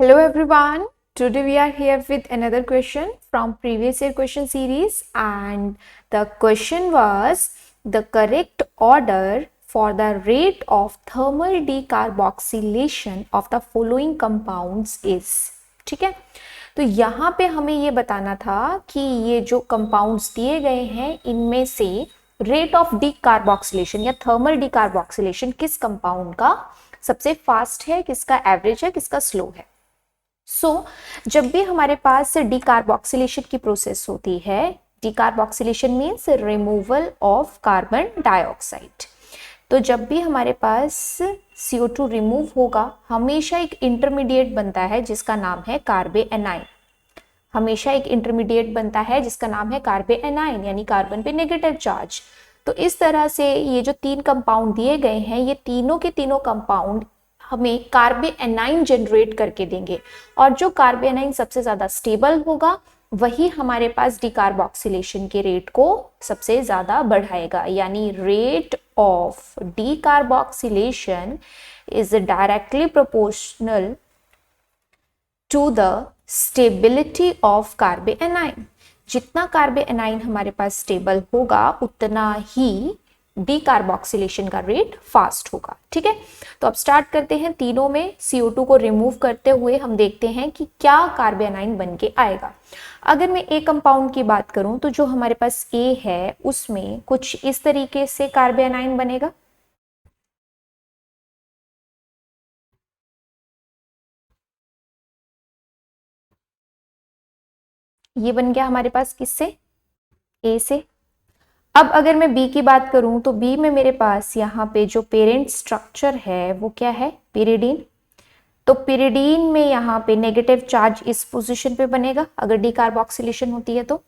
Hello everyone. Today we are here with another question from previous year question series, and the question was the correct order for the rate of thermal decarboxylation of the following compounds is। ठीक है, तो यहाँ पे हमें ये बताना था कि ये जो कंपाउंड्स दिए गए हैं इनमें से रेट ऑफ डीकार्बोक्सिलेशन या थर्मल डीकार्बोक्सिलेशन किस कंपाउंड का सबसे फास्ट है, किसका एवरेज है, किसका स्लो है। जब भी हमारे पास डीकार्बोक्सिलेशन की प्रोसेस होती है, decarboxylation means removal of carbon dioxide. तो जब भी हमारे पास CO2 रिमूव होगा, हमेशा एक इंटरमीडिएट बनता है जिसका नाम है कार्बे एनाइन। हमेशा एक इंटरमीडिएट बनता है जिसका नाम है कार्बे एनाइन, यानी कार्बन पे नेगेटिव चार्ज। तो इस तरह से ये जो तीन कंपाउंड दिए गए हैं, ये तीनों के तीनों कंपाउंड हमें कार्बे एनाइन जनरेट करके देंगे, और जो कार्बे एनाइन सबसे ज्यादा स्टेबल होगा वही हमारे पास डीकार्बोक्सिलेशन के रेट को सबसे ज्यादा बढ़ाएगा। यानी rate of decarboxylation is directly proportional to the stability of carbanion. जितना कार्बे एनाइन हमारे पास स्टेबल होगा उतना ही डीकार्बोक्सिलेशन का रेट फास्ट होगा। ठीक है, तो अब स्टार्ट करते हैं। तीनों में CO2 को रिमूव करते हुए हम देखते हैं कि क्या कार्बे एनाइन बन के आएगा। अगर मैं ए कंपाउंड की बात करूं तो जो हमारे पास ए है उसमें कुछ इस तरीके से कार्बे एनाइन बनेगा। ये बन गया हमारे पास किससे, ए से। अब अगर मैं बी की बात करूं तो बी में मेरे पास यहाँ पे जो पेरेंट स्ट्रक्चर है वो क्या है, पिरिडीन। तो पिरिडीन में यहाँ पे नेगेटिव चार्ज इस पोजीशन पे बनेगा अगर डीकार्बोक्सिलेशन होती है तो।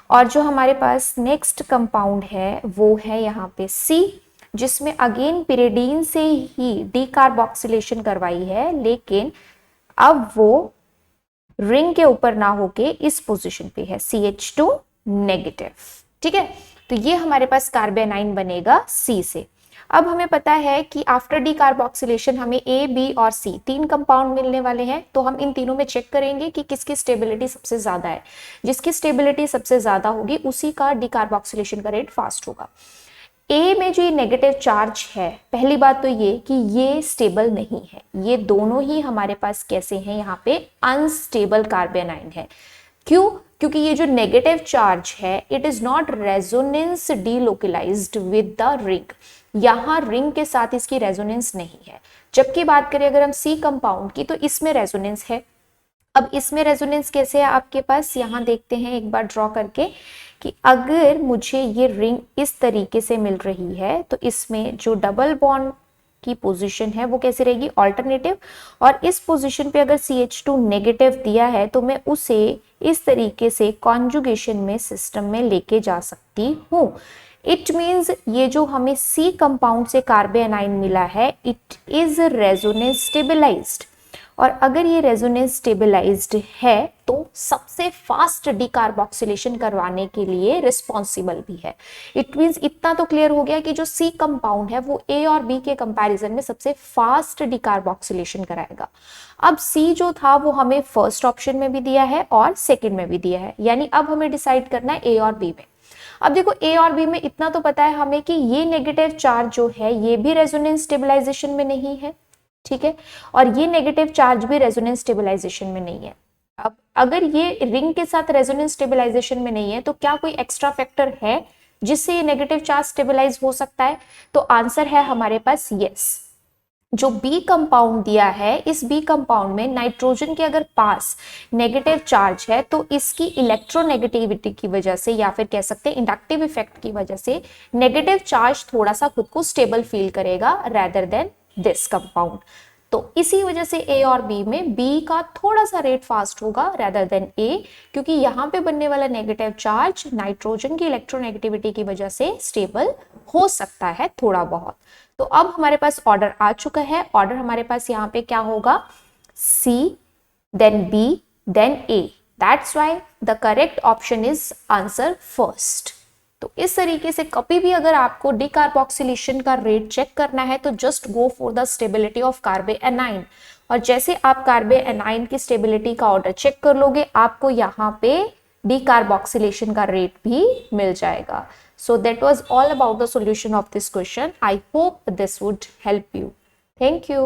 और जो हमारे पास नेक्स्ट कंपाउंड है वो है यहाँ पे सी, जिसमें अगेन पिरिडीन से ही डीकार्बोक्सिलेशन करवाई है, लेकिन अब वो रिंग के ऊपर ना होके इस पोजीशन पे है, CH2 नेगेटिव। ठीक है, तो ये हमारे पास कार्बे एनाइन बनेगा सी से। अब हमें पता है कि आफ्टर डीकार्बोक्सिलेशन हमें ए, बी और सी तीन कंपाउंड मिलने वाले हैं, तो हम इन तीनों में चेक करेंगे कि किसकी स्टेबिलिटी सबसे ज्यादा है। जिसकी स्टेबिलिटी सबसे ज्यादा होगी उसी का डीकार्बोक्सिलेशन का रेट फास्ट होगा। ए में जो ये नेगेटिव चार्ज है, पहली बात तो ये कि ये स्टेबल नहीं है, ये दोनों ही हमारे पास कैसे हैं, यहाँ पे अनस्टेबल कार्बे एनाइन है। क्यों? क्योंकि ये जो नेगेटिव चार्ज है it is not resonance delocalised with the ring, यहां रिंग के साथ इसकी रेजोनेंस नहीं है। जबकि बात करें अगर हम सी कंपाउंड की तो इसमें रेजोनेंस है। अब इसमें रेजोनेंस कैसे है आपके पास, यहां देखते हैं एक बार ड्रॉ करके कि अगर मुझे ये रिंग इस तरीके से मिल रही है तो इसमें जो डबल बॉन्ड की पोजीशन है वो कैसे रहेगी, ऑल्टरनेटिव। और इस पोजीशन पे अगर CH2 नेगेटिव दिया है तो मैं उसे इस तरीके से कॉन्जुगेशन में सिस्टम में लेके जा सकती हूँ। इट मीन्स ये जो हमें सी कंपाउंड से कार्बे एनाइन मिला है इट इज रेजोनेंस स्टेबलाइज्ड, और अगर ये रेजोनेंस स्टेबलाइज्ड है तो सबसे फास्ट डीकार्बोक्सिलेशन करवाने के लिए रिस्पॉन्सिबल भी है। इट मीन्स इतना तो क्लियर हो गया कि जो सी कंपाउंड है वो ए और बी के कंपैरिजन में सबसे फास्ट डीकार्बोक्सिलेशन कराएगा। अब सी जो था वो हमें फर्स्ट ऑप्शन में भी दिया है और सेकंड में भी दिया है, यानी अब हमें डिसाइड करना है ए और बी में। अब देखो ए और बी में इतना तो पता है हमें कि ये नेगेटिव चार्ज जो है ये भी रेजोनेंस स्टेबलाइजेशन में नहीं है। ठीक है, और ये नेगेटिव चार्ज भी रेजोनेंस स्टेबलाइजेशन में नहीं है। अब अगर ये रिंग के साथ रेजोनेंस स्टेबलाइजेशन में नहीं है तो क्या कोई एक्स्ट्रा फैक्टर है जिससे ये नेगेटिव चार्ज स्टेबलाइज हो सकता है? तो आंसर है हमारे पास यस। जो बी कंपाउंड दिया है, इस बी कंपाउंड में नाइट्रोजन के अगर पास नेगेटिव चार्ज है तो इसकी इलेक्ट्रोनेगेटिविटी की वजह से या फिर कह सकते हैं इंडक्टिव इफेक्ट की वजह से नेगेटिव चार्ज थोड़ा सा खुद को स्टेबल फील करेगा रेदर देन दिस कंपाउंड। तो इसी वजह से ए और बी में बी का थोड़ा सा रेट फास्ट होगा रेदर देन ए, क्योंकि यहां पे बनने वाला नेगेटिव चार्ज नाइट्रोजन की इलेक्ट्रोनेगेटिविटी की वजह से स्टेबल हो सकता है थोड़ा बहुत। तो अब हमारे पास ऑर्डर आ चुका है। ऑर्डर हमारे पास यहाँ पे क्या होगा, C then B then A. That's why the correct option is answer first. तो इस तरीके से कभी भी अगर आपको डीकार्बोक्सिलेशन का रेट चेक करना है तो just go for the stability of carbanion. और जैसे आप कार्बे एनाइन की स्टेबिलिटी का ऑर्डर चेक कर लोगे, आपको यहाँ पे डीकार्बोक्सिलेशन का रेट भी मिल जाएगा. So that was all about the solution of this question. I hope this would help you. Thank you.